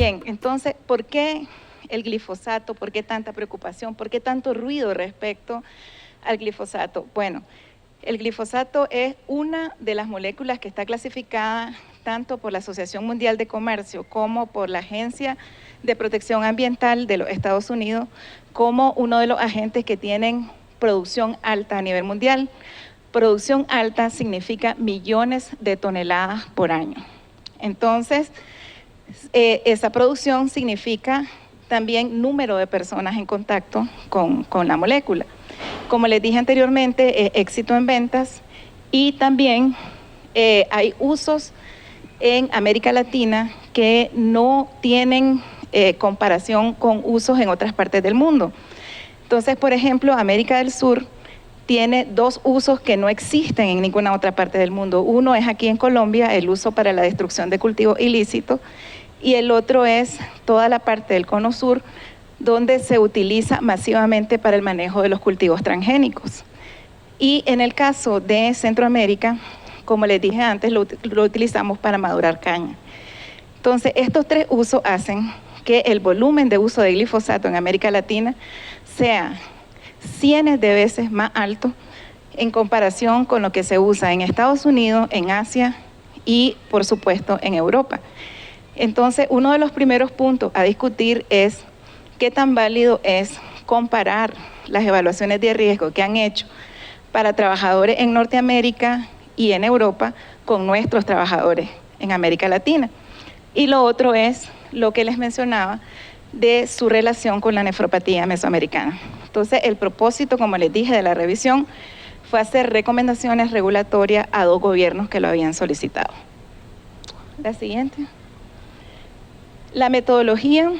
Bien, entonces, ¿por qué el glifosato? ¿Por qué tanta preocupación? ¿Por qué tanto ruido respecto al glifosato? Bueno, el glifosato es una de las moléculas que está clasificada tanto por la Asociación Mundial de Comercio como por la Agencia de Protección Ambiental de los Estados Unidos como uno de los agentes que tienen producción alta a nivel mundial. Producción alta significa millones de toneladas por año. Entonces, esa producción significa también número de personas en contacto con la molécula. Como les dije anteriormente, éxito en ventas y también hay usos en América Latina que no tienen comparación con usos en otras partes del mundo. Entonces, por ejemplo, América del Sur tiene dos usos que no existen en ninguna otra parte del mundo. Uno es aquí en Colombia, el uso para la destrucción de cultivos ilícitos, y el otro es toda la parte del Cono Sur, donde se utiliza masivamente para el manejo de los cultivos transgénicos. Y en el caso de Centroamérica, como les dije antes, lo utilizamos para madurar caña. Entonces, estos tres usos hacen que el volumen de uso de glifosato en América Latina sea cientos de veces más alto en comparación con lo que se usa en Estados Unidos, en Asia y, por supuesto, en Europa. Entonces, uno de los primeros puntos a discutir es qué tan válido es comparar las evaluaciones de riesgo que han hecho para trabajadores en Norteamérica y en Europa con nuestros trabajadores en América Latina. Y lo otro es lo que les mencionaba de su relación con la nefropatía mesoamericana. Entonces, el propósito, como les dije, de la revisión fue hacer recomendaciones regulatorias a dos gobiernos que lo habían solicitado. La siguiente. La metodología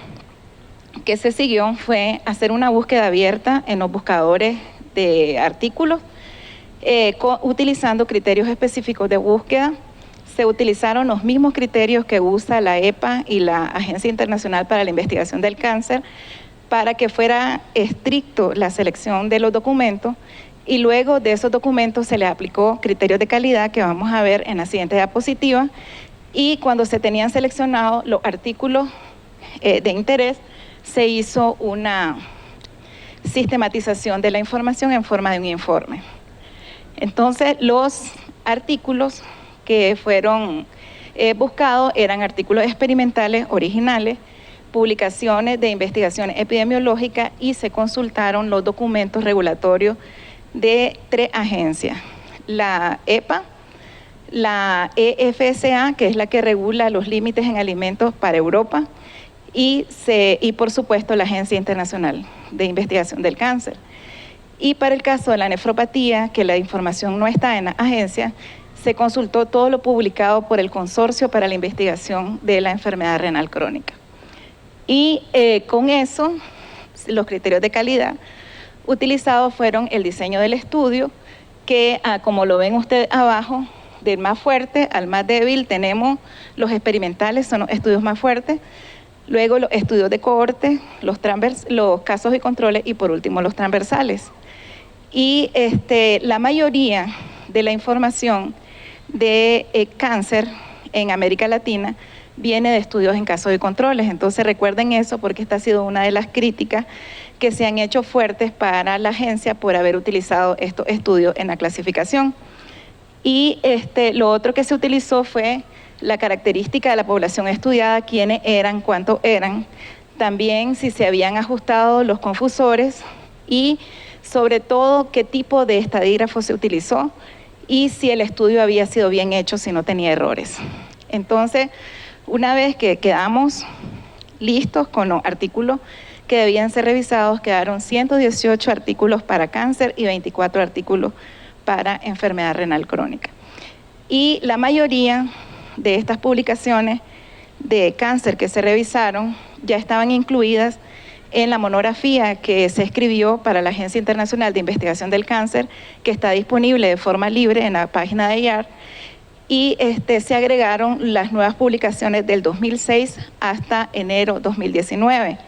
que se siguió fue hacer una búsqueda abierta en los buscadores de artículos, utilizando criterios específicos de búsqueda. Se utilizaron los mismos criterios que usa la EPA y la Agencia Internacional para la Investigación del Cáncer para que fuera estricto la selección de los documentos, y luego de esos documentos se le aplicó criterios de calidad que vamos a ver en la siguiente diapositiva, y cuando se tenían seleccionados los artículos de interés, se hizo una sistematización de la información en forma de un informe. Entonces, los artículos que fueron buscados eran artículos experimentales originales, publicaciones de investigaciones epidemiológicas, y se consultaron los documentos regulatorios de tres agencias: la EPA, la EFSA, que es la que regula los límites en alimentos para Europa, y por supuesto la Agencia Internacional de Investigación del Cáncer. Y para el caso de la nefropatía, que la información no está en la agencia, se consultó todo lo publicado por el Consorcio para la Investigación de la Enfermedad Renal Crónica. Y con eso, los criterios de calidad utilizados fueron el diseño del estudio, que como lo ven ustedes abajo, del más fuerte al más débil tenemos los experimentales, son los estudios más fuertes, luego los estudios de cohorte, los casos y controles, y por último los transversales. Y la mayoría de la información de cáncer en América Latina viene de estudios en casos y controles. Entonces recuerden eso, porque esta ha sido una de las críticas que se han hecho fuertes para la agencia por haber utilizado estos estudios en la clasificación. Y lo otro que se utilizó fue la característica de la población estudiada, quiénes eran, cuántos eran, también si se habían ajustado los confusores, y sobre todo qué tipo de estadígrafo se utilizó y si el estudio había sido bien hecho, si no tenía errores. Entonces, una vez que quedamos listos con los artículos que debían ser revisados, quedaron 118 artículos para cáncer y 24 artículos para enfermedad renal crónica. Y la mayoría de estas publicaciones de cáncer que se revisaron ya estaban incluidas en la monografía que se escribió para la Agencia Internacional de Investigación del Cáncer, que está disponible de forma libre en la página de IARC, y se agregaron las nuevas publicaciones del 2006 hasta enero 2019.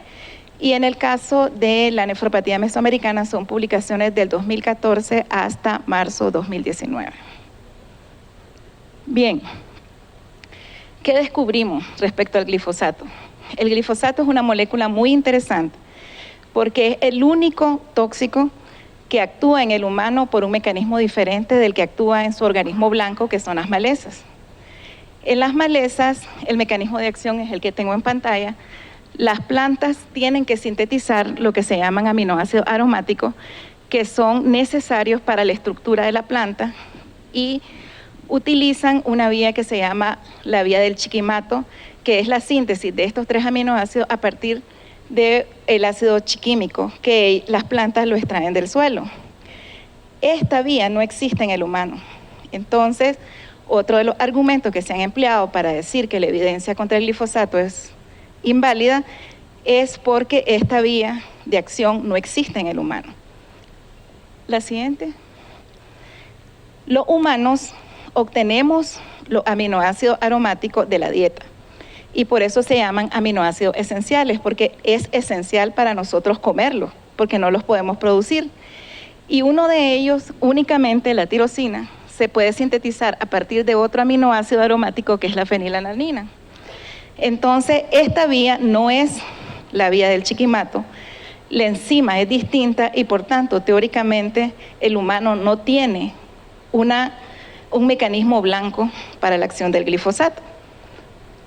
Y en el caso de la nefropatía mesoamericana son publicaciones del 2014 hasta marzo 2019. Bien, ¿qué descubrimos respecto al glifosato? el glifosato es una molécula muy interesante porque es el único tóxico que actúa en el humano por un mecanismo diferente del que actúa en su organismo blanco, que son las malezas. En las malezas, el mecanismo de acción es el que tengo en pantalla. Las plantas tienen que sintetizar lo que se llaman aminoácidos aromáticos, que son necesarios para la estructura de la planta y utilizan una vía que se llama la vía del chiquimato, que es la síntesis de estos 3 aminoácidos a partir del ácido chiquímico, que las plantas lo extraen del suelo. Esta vía no existe en el humano. Entonces, otro de los argumentos que se han empleado para decir que la evidencia contra el glifosato es inválida es porque esta vía de acción no existe en el humano. La siguiente. Los humanos obtenemos los aminoácidos aromáticos de la dieta y por eso se llaman aminoácidos esenciales, porque es esencial para nosotros comerlos, porque no los podemos producir. Y uno de ellos, únicamente la tirosina, se puede sintetizar a partir de otro aminoácido aromático que es la fenilalanina. Entonces, esta vía no es la vía del chiquimato, la enzima es distinta y por tanto, teóricamente, el humano no tiene un mecanismo blanco para la acción del glifosato.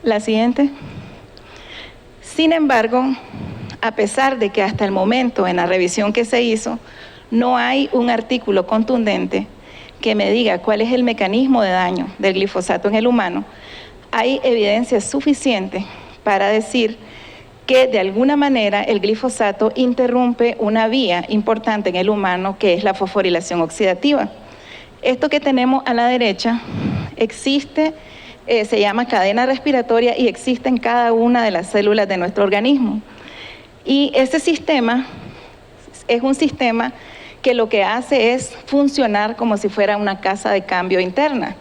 La siguiente. Sin embargo, a pesar de que hasta el momento, en la revisión que se hizo, no hay un artículo contundente que me diga cuál es el mecanismo de daño del glifosato en el humano, hay evidencia suficiente para decir que de alguna manera el glifosato interrumpe una vía importante en el humano que es la fosforilación oxidativa. Esto que tenemos a la derecha existe, se llama cadena respiratoria y existe en cada una de las células de nuestro organismo. Y ese sistema es un sistema que lo que hace es funcionar como si fuera una casa de cambio interna.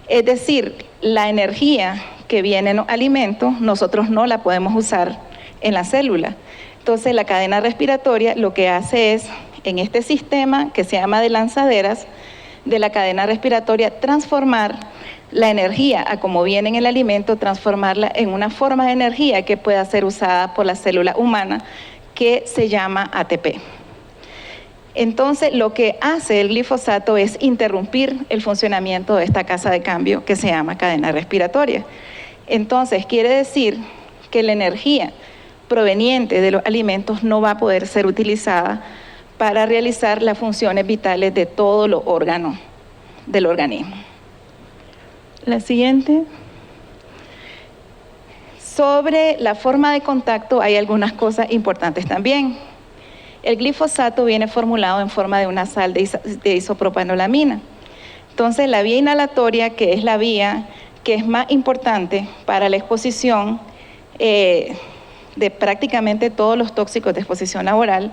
Es decir, la energía que viene en los alimentos, nosotros no la podemos usar en la célula. Entonces, la cadena respiratoria lo que hace es, en este sistema que se llama de lanzaderas, de la cadena respiratoria, transformar la energía a como viene en el alimento, transformarla en una forma de energía que pueda ser usada por la célula humana, que se llama ATP. Entonces, lo que hace el glifosato es interrumpir el funcionamiento de esta casa de cambio que se llama cadena respiratoria. Entonces, quiere decir que la energía proveniente de los alimentos no va a poder ser utilizada para realizar las funciones vitales de todos los órganos del organismo. La siguiente. Sobre la forma de contacto hay algunas cosas importantes también. El glifosato viene formulado en forma de una sal de isopropanolamina. Entonces, la vía inhalatoria, que es la vía que es más importante para la exposición de prácticamente todos los tóxicos de exposición laboral,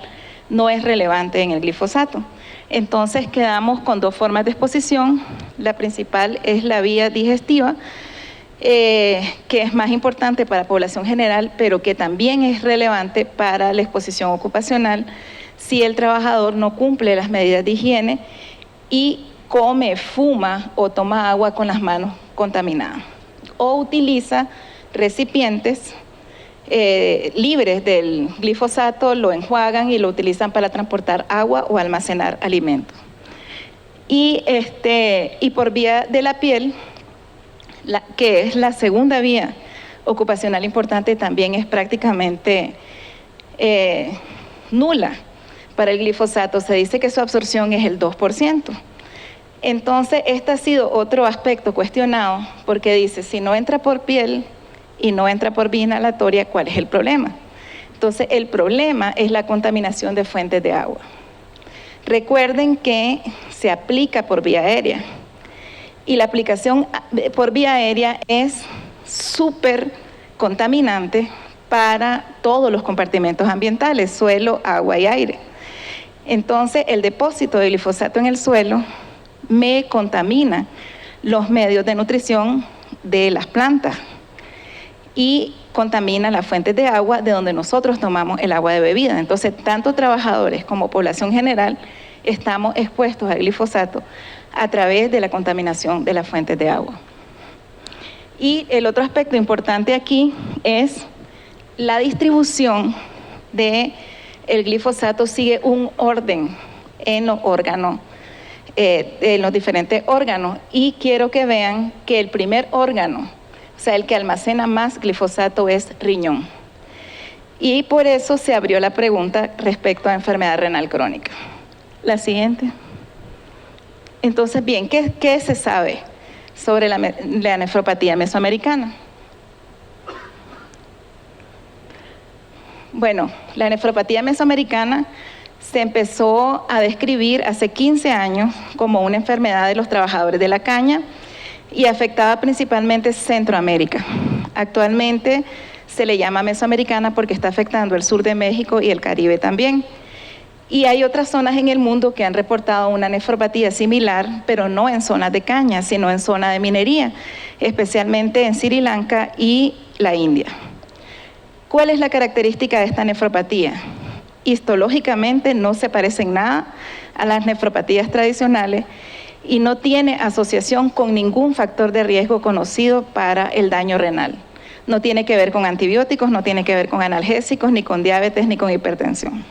no es relevante en el glifosato. Entonces, quedamos con 2 formas de exposición. La principal es la vía digestiva, que es más importante para la población general, pero que también es relevante para la exposición ocupacional si el trabajador no cumple las medidas de higiene y come, fuma o toma agua con las manos contaminadas o utiliza recipientes libres del glifosato, lo enjuagan y lo utilizan para transportar agua o almacenar alimentos. Y por vía de la piel, que es la segunda vía ocupacional importante, también es prácticamente nula para el glifosato. Se dice que su absorción es el 2%. Entonces, este ha sido otro aspecto cuestionado, porque dice, si no entra por piel y no entra por vía inhalatoria, ¿cuál es el problema? Entonces, el problema es la contaminación de fuentes de agua. Recuerden que se aplica por vía aérea. Y la aplicación por vía aérea es súper contaminante para todos los compartimentos ambientales, suelo, agua y aire. Entonces, el depósito de glifosato en el suelo me contamina los medios de nutrición de las plantas y contamina las fuentes de agua de donde nosotros tomamos el agua de bebida. Entonces, tanto trabajadores como población general estamos expuestos al glifosato a través de la contaminación de las fuentes de agua. Y el otro aspecto importante aquí es la distribución del glifosato sigue un orden en los órganos, en los diferentes órganos, y quiero que vean que el primer órgano, o sea, el que almacena más glifosato, es riñón. Y por eso se abrió la pregunta respecto a enfermedad renal crónica. La siguiente. Entonces, bien, ¿qué se sabe sobre la nefropatía mesoamericana? Bueno, la nefropatía mesoamericana se empezó a describir hace 15 años como una enfermedad de los trabajadores de la caña y afectaba principalmente Centroamérica. Actualmente se le llama mesoamericana porque está afectando el sur de México y el Caribe también. Y hay otras zonas en el mundo que han reportado una nefropatía similar, pero no en zonas de caña, sino en zonas de minería, especialmente en Sri Lanka y la India. ¿Cuál es la característica de esta nefropatía? Histológicamente no se parece en nada a las nefropatías tradicionales y no tiene asociación con ningún factor de riesgo conocido para el daño renal. No tiene que ver con antibióticos, no tiene que ver con analgésicos, ni con diabetes, ni con hipertensión.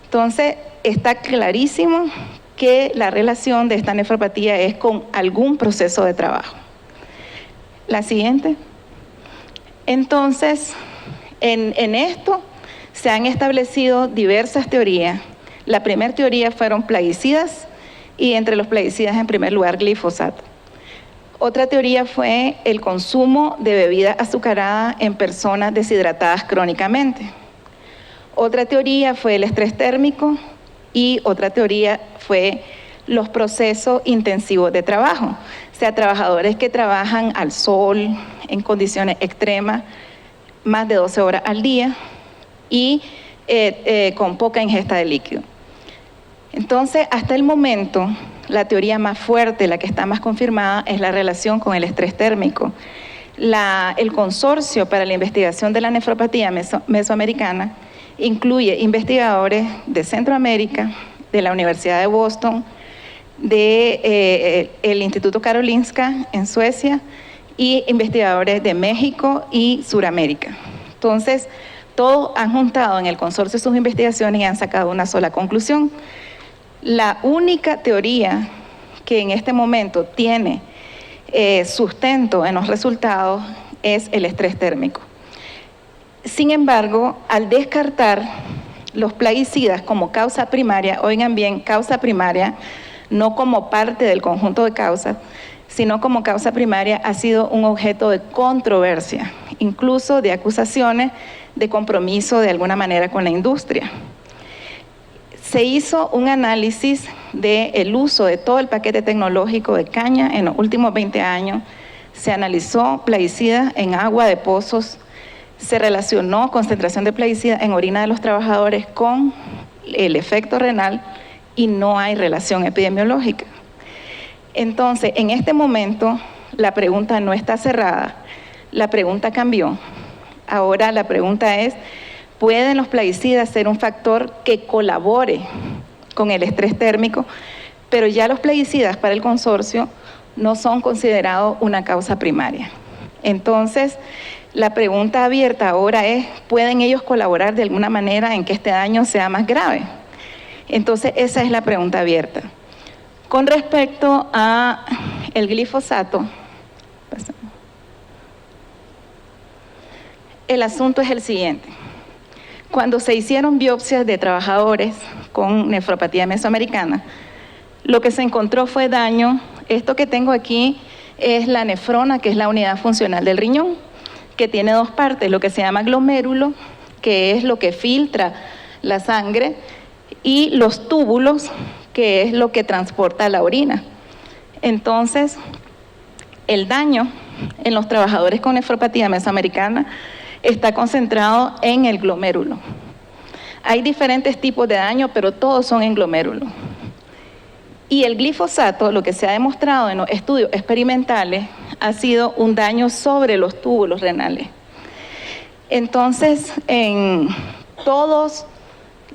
Entonces, está clarísimo que la relación de esta nefropatía es con algún proceso de trabajo. La siguiente. Entonces, en esto se han establecido diversas teorías. La primera teoría fueron plaguicidas, y entre los plaguicidas, en primer lugar, glifosato. Otra teoría fue el consumo de bebida azucarada en personas deshidratadas crónicamente. Otra teoría fue el estrés térmico y otra teoría fue los procesos intensivos de trabajo, o sea, trabajadores que trabajan al sol, en condiciones extremas, más de 12 horas al día y con poca ingesta de líquido. Entonces, hasta el momento, la teoría más fuerte, la que está más confirmada, es la relación con el estrés térmico. El Consorcio para la Investigación de la Nefropatía Mesoamericana incluye investigadores de Centroamérica, de la Universidad de Boston, del Instituto Karolinska en Suecia y investigadores de México y Suramérica. Entonces, todos han juntado en el consorcio sus investigaciones y han sacado una sola conclusión. La única teoría que en este momento tiene sustento en los resultados es el estrés térmico. Sin embargo, al descartar los plaguicidas como causa primaria, oigan bien, causa primaria, no como parte del conjunto de causas, sino como causa primaria, ha sido un objeto de controversia, incluso de acusaciones de compromiso de alguna manera con la industria. Se hizo un análisis del uso de todo el paquete tecnológico de caña en los últimos 20 años, se analizó plaguicidas en agua de pozos, se relacionó concentración de plaguicidas en orina de los trabajadores con el efecto renal y no hay relación epidemiológica. Entonces, en este momento, la pregunta no está cerrada, la pregunta cambió. Ahora la pregunta es, ¿pueden los plaguicidas ser un factor que colabore con el estrés térmico? Pero ya los plaguicidas para el consorcio no son considerados una causa primaria. Entonces, la pregunta abierta ahora es, ¿pueden ellos colaborar de alguna manera en que este daño sea más grave? Entonces, esa es la pregunta abierta. Con respecto a el glifosato, el asunto es el siguiente. Cuando se hicieron biopsias de trabajadores con nefropatía mesoamericana, lo que se encontró fue daño. Esto que tengo aquí es la nefrona, que es la unidad funcional del riñón, que tiene dos partes, lo que se llama glomérulo, que es lo que filtra la sangre, y los túbulos, que es lo que transporta la orina. Entonces, el daño en los trabajadores con nefropatía mesoamericana está concentrado en el glomérulo. Hay diferentes tipos de daño, pero todos son en glomérulo. Y el glifosato, lo que se ha demostrado en los estudios experimentales, ha sido un daño sobre los túbulos renales. Entonces, en todas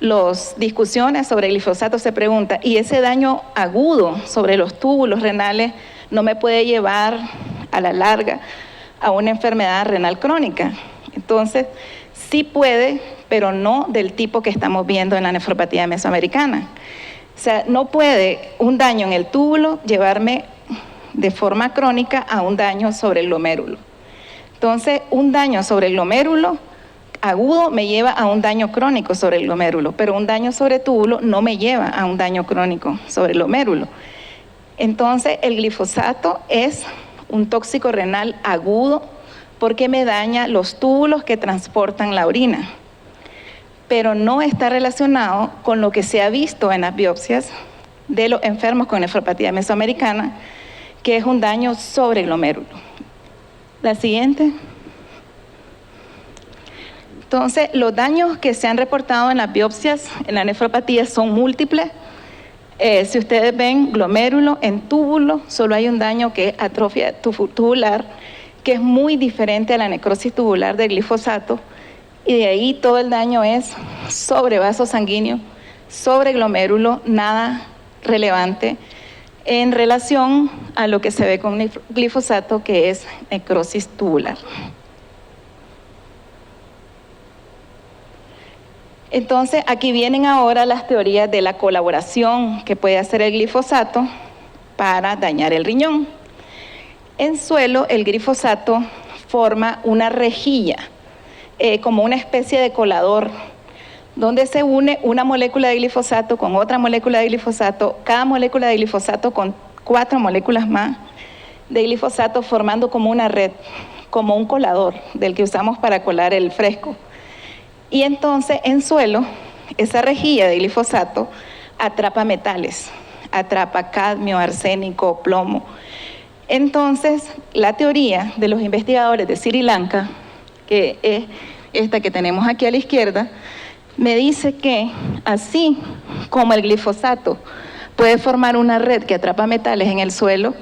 las discusiones sobre el glifosato se pregunta, ¿y ese daño agudo sobre los túbulos renales no me puede llevar a la larga a una enfermedad renal crónica? Entonces, Sí puede, pero no del tipo que estamos viendo en la nefropatía mesoamericana. O sea, no puede un daño en el túbulo llevarme de forma crónica a un daño sobre el glomérulo. Entonces, un daño sobre el glomérulo agudo me lleva a un daño crónico sobre el glomérulo, pero un daño sobre túbulo no me lleva a un daño crónico sobre el glomérulo. Entonces, el glifosato es un tóxico renal agudo porque me daña los túbulos que transportan la orina, pero no está relacionado con lo que se ha visto en las biopsias de los enfermos con nefropatía mesoamericana, que es un daño sobre el glomérulo. La siguiente. Entonces, los daños que se han reportado en las biopsias en la nefropatía son múltiples. Si ustedes ven glomérulo, en túbulo, solo hay un daño que es atrofia tubular, que es muy diferente a la necrosis tubular del glifosato, y de ahí todo el daño es sobre vaso sanguíneo, sobre glomérulo, nada relevante en relación a lo que se ve con glifosato, que es necrosis tubular. Entonces, aquí vienen ahora las teorías de la colaboración que puede hacer el glifosato para dañar el riñón. En suelo, el glifosato forma una rejilla, como una especie de colador, donde se une una molécula de glifosato con otra molécula de glifosato, cada molécula de glifosato con 4 moléculas más de glifosato, formando como una red, como un colador del que usamos para colar el fresco. Y entonces en suelo, esa rejilla de glifosato atrapa metales, atrapa cadmio, arsénico, plomo. Entonces, la teoría de los investigadores de Sri Lanka, que es esta que tenemos aquí a la izquierda, me dice que así como el glifosato puede formar una red que atrapa metales en el suelo,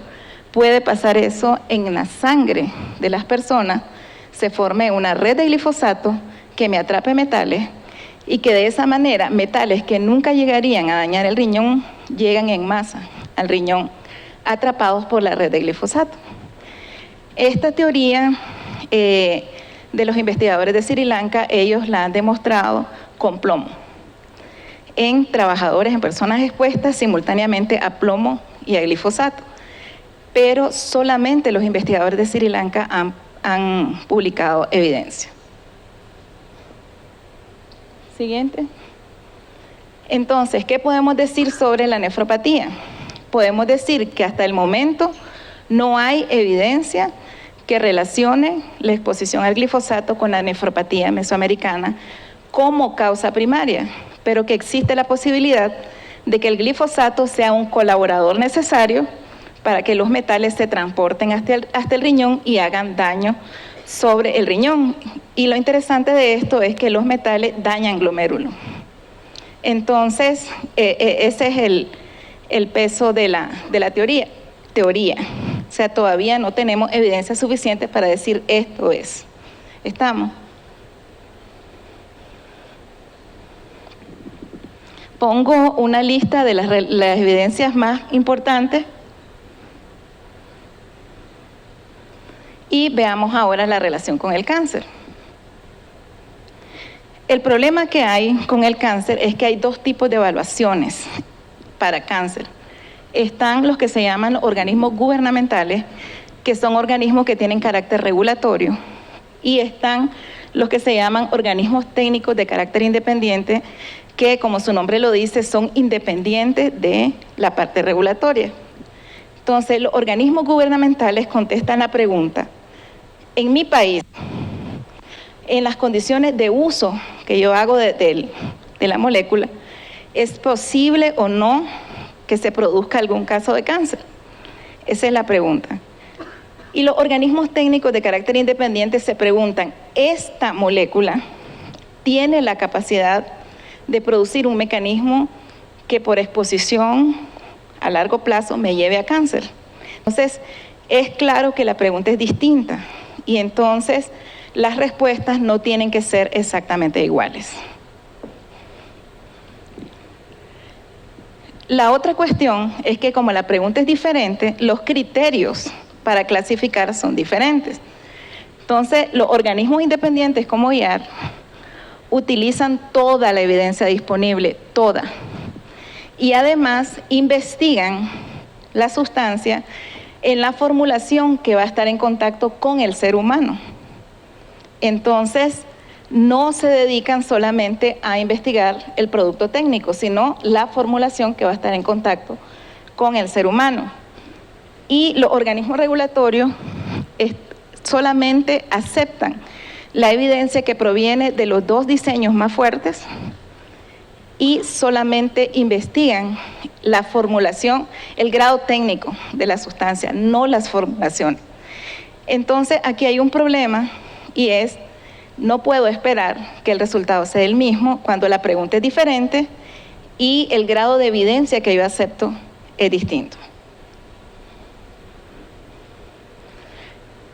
puede pasar eso en la sangre de las personas, se forme una red de glifosato que me atrape metales y que de esa manera metales que nunca llegarían a dañar el riñón, llegan en masa al riñón, atrapados por la red de glifosato. Esta teoría de los investigadores de Sri Lanka, ellos la han demostrado con plomo, en trabajadores, en personas expuestas simultáneamente a plomo y a glifosato, pero solamente los investigadores de Sri Lanka han publicado evidencia. Siguiente. Entonces, ¿qué podemos decir sobre la nefropatía? Podemos decir que hasta el momento no hay evidencia que relacione la exposición al glifosato con la nefropatía mesoamericana como causa primaria, pero que existe la posibilidad de que el glifosato sea un colaborador necesario para que los metales se transporten hasta el riñón y hagan daño sobre el riñón. Y lo interesante de esto es que los metales dañan glomérulo. Entonces, ese es el peso de la teoría. O sea, todavía no tenemos evidencia suficiente para decir esto es. ¿Estamos? Pongo una lista de las evidencias más importantes y veamos ahora la relación con el cáncer. El problema que hay con el cáncer es que hay 2 tipos de evaluaciones para cáncer. Están los que se llaman organismos gubernamentales, que son organismos que tienen carácter regulatorio, y están los que se llaman organismos técnicos de carácter independiente, que, como su nombre lo dice, son independientes de la parte regulatoria. Entonces, los organismos gubernamentales contestan la pregunta: en mi país, en las condiciones de uso que yo hago de la molécula, ¿es posible o no que se produzca algún caso de cáncer? Esa es la pregunta. Y los organismos técnicos de carácter independiente se preguntan: ¿esta molécula tiene la capacidad de producir un mecanismo que por exposición a largo plazo me lleve a cáncer? Entonces, es claro que la pregunta es distinta y entonces las respuestas no tienen que ser exactamente iguales. La otra cuestión es que, como la pregunta es diferente, los criterios para clasificar son diferentes. Entonces, los organismos independientes como IARC utilizan toda la evidencia disponible, toda. Y además investigan la sustancia en la formulación que va a estar en contacto con el ser humano. Entonces, no se dedican solamente a investigar el producto técnico, sino la formulación que va a estar en contacto con el ser humano. Y los organismos regulatorios solamente aceptan la evidencia que proviene de los dos diseños más fuertes y solamente investigan la formulación, el grado técnico de la sustancia, no las formulaciones. Entonces, aquí hay un problema y es, no puedo esperar que el resultado sea el mismo cuando la pregunta es diferente y el grado de evidencia que yo acepto es distinto.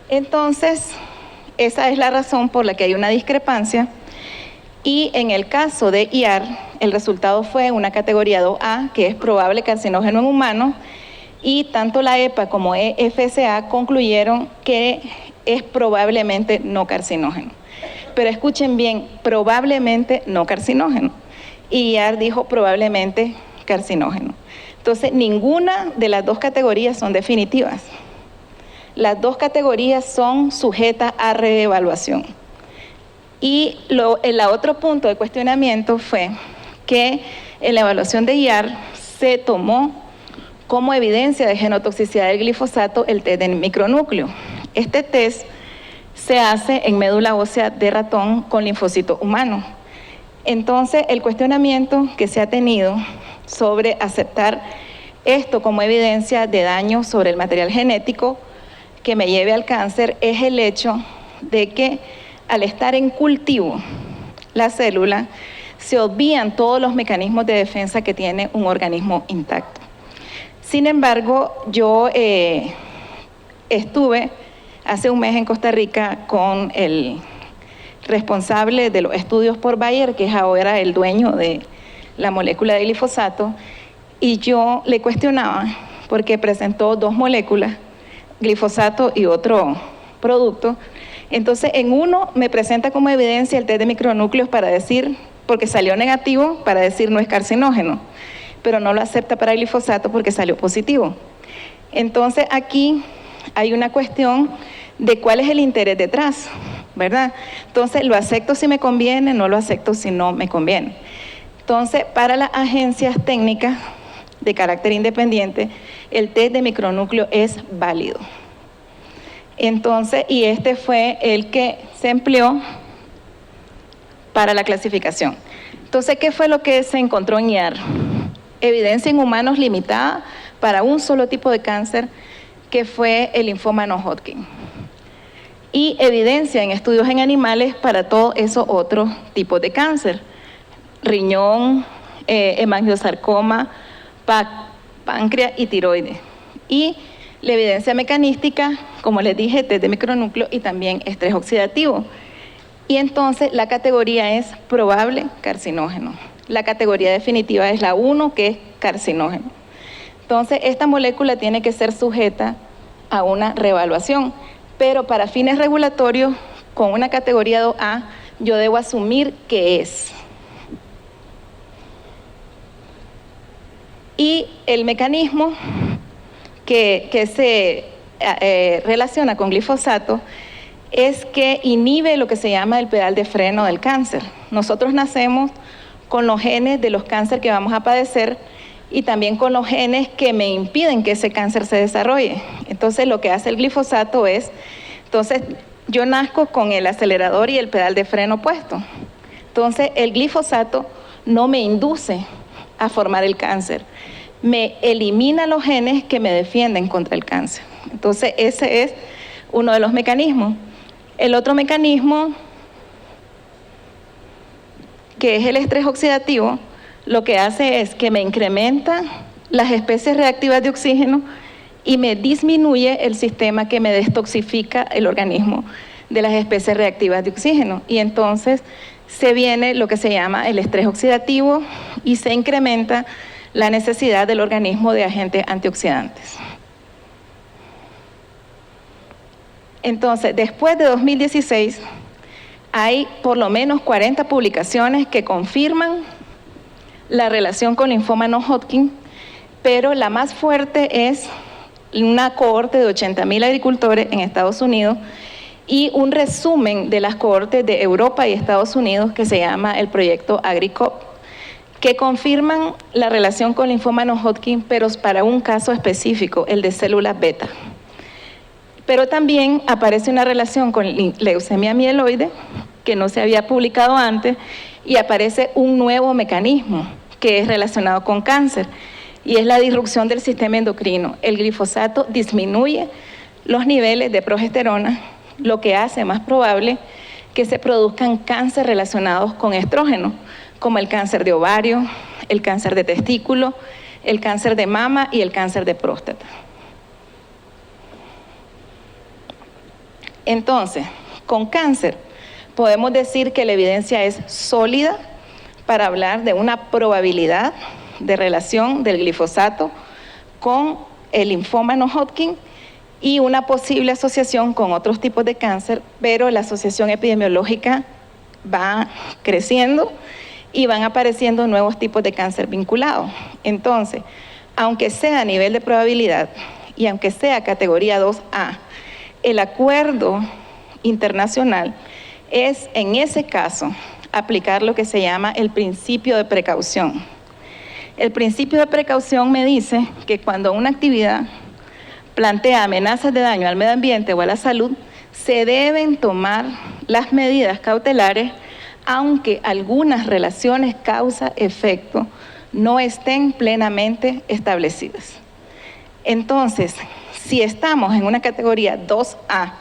Entonces, esa es la razón por la que hay una discrepancia y en el caso de IAR, el resultado fue una categoría 2A, que es probable carcinógeno en humanos, y tanto la EPA como EFSA concluyeron que es probablemente no carcinógeno. Pero escuchen bien, probablemente no carcinógeno. Y IAR dijo probablemente carcinógeno. Entonces, ninguna de las dos categorías son definitivas. Las dos categorías son sujetas a reevaluación. Y el otro punto de cuestionamiento fue que en la evaluación de IAR se tomó como evidencia de genotoxicidad del glifosato el test de micronúcleo. Este test se hace en médula ósea de ratón con linfocitos humanos. Entonces, el cuestionamiento que se ha tenido sobre aceptar esto como evidencia de daño sobre el material genético que me lleve al cáncer es el hecho de que al estar en cultivo la célula se obvían todos los mecanismos de defensa que tiene un organismo intacto. Sin embargo, yo estuve hace un mes en Costa Rica con el responsable de los estudios por Bayer, que es ahora el dueño de la molécula de glifosato, y yo le cuestionaba porque presentó dos moléculas, glifosato y otro producto. Entonces, en uno me presenta como evidencia el test de micronúcleos para decir, porque salió negativo, para decir no es carcinógeno, pero no lo acepta para glifosato porque salió positivo. Entonces, aquí hay una cuestión de cuál es el interés detrás, ¿verdad? Entonces, lo acepto si me conviene, no lo acepto si no me conviene. Entonces, para las agencias técnicas de carácter independiente, el test de micronúcleo es válido. Entonces, y este fue el que se empleó para la clasificación. Entonces, ¿qué fue lo que se encontró en IAR? Evidencia en humanos limitada para un solo tipo de cáncer, que fue el linfoma no-Hodgkin. Y evidencia en estudios en animales para todos esos otros tipos de cáncer. Riñón, hemangiosarcoma, páncreas y tiroides. Y la evidencia mecanística, como les dije, test de micronúcleo y también estrés oxidativo. Y entonces la categoría es probable carcinógeno. La categoría definitiva es la 1, que es carcinógeno. Entonces, esta molécula tiene que ser sujeta a una reevaluación, pero para fines regulatorios, con una categoría 2A, yo debo asumir que es. Y el mecanismo que se relaciona con glifosato es que inhibe lo que se llama el pedal de freno del cáncer. Nosotros nacemos con los genes de los cánceres que vamos a padecer y también con los genes que me impiden que ese cáncer se desarrolle. Entonces, lo que hace el glifosato es, entonces, yo nazco con el acelerador y el pedal de freno puesto. Entonces, el glifosato no me induce a formar el cáncer, me elimina los genes que me defienden contra el cáncer. Entonces, ese es uno de los mecanismos. El otro mecanismo, que es el estrés oxidativo, lo que hace es que me incrementa las especies reactivas de oxígeno y me disminuye el sistema que me destoxifica el organismo de las especies reactivas de oxígeno. Y entonces se viene lo que se llama el estrés oxidativo y se incrementa la necesidad del organismo de agentes antioxidantes. Entonces, después de 2016, hay por lo menos 40 publicaciones que confirman la relación con linfoma no Hodgkin, pero la más fuerte es una cohorte de 80.000 agricultores en Estados Unidos y un resumen de las cohortes de Europa y Estados Unidos que se llama el proyecto AgriCop, que confirman la relación con linfoma no Hodgkin, pero para un caso específico, el de células beta. Pero también aparece una relación con leucemia mieloide, que no se había publicado antes, y aparece un nuevo mecanismo que es relacionado con cáncer, y es la disrupción del sistema endocrino. El glifosato disminuye los niveles de progesterona, lo que hace más probable que se produzcan cáncer relacionados con estrógeno, como el cáncer de ovario, el cáncer de testículo, el cáncer de mama y el cáncer de próstata. Entonces, con cáncer podemos decir que la evidencia es sólida para hablar de una probabilidad de relación del glifosato con el linfoma no Hodgkin y una posible asociación con otros tipos de cáncer, pero la asociación epidemiológica va creciendo y van apareciendo nuevos tipos de cáncer vinculados. Entonces, aunque sea a nivel de probabilidad y aunque sea categoría 2A, el acuerdo internacional es, en ese caso, aplicar lo que se llama el principio de precaución. El principio de precaución me dice que cuando una actividad plantea amenazas de daño al medio ambiente o a la salud, se deben tomar las medidas cautelares, aunque algunas relaciones causa-efecto no estén plenamente establecidas. Entonces, si estamos en una categoría 2A,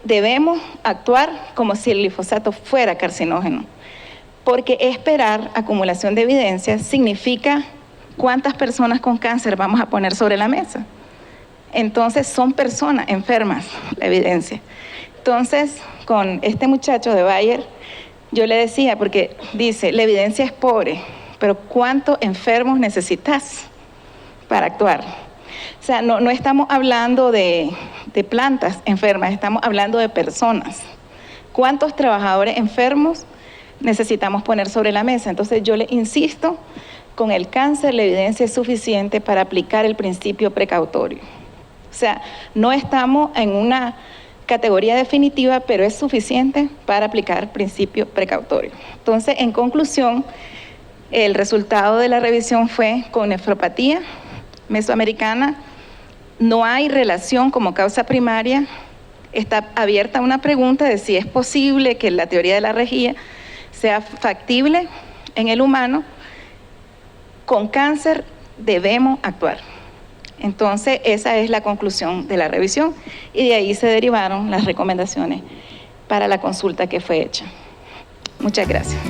debemos actuar como si el glifosato fuera carcinógeno, porque esperar acumulación de evidencia significa cuántas personas con cáncer vamos a poner sobre la mesa. Entonces, son personas enfermas, la evidencia. Entonces, con este muchacho de Bayer, yo le decía, porque dice, la evidencia es pobre, pero ¿cuántos enfermos necesitas para actuar? O sea, no estamos hablando de plantas enfermas, estamos hablando de personas. ¿Cuántos trabajadores enfermos necesitamos poner sobre la mesa? Entonces yo le insisto, con el cáncer la evidencia es suficiente para aplicar el principio precautorio. O sea, no estamos en una categoría definitiva, pero es suficiente para aplicar el principio precautorio. Entonces, en conclusión, el resultado de la revisión fue con nefropatía mesoamericana, no hay relación como causa primaria. Está abierta una pregunta de si es posible que la teoría de la rejilla sea factible en el humano. Con cáncer debemos actuar. Entonces, esa es la conclusión de la revisión y de ahí se derivaron las recomendaciones para la consulta que fue hecha. Muchas gracias.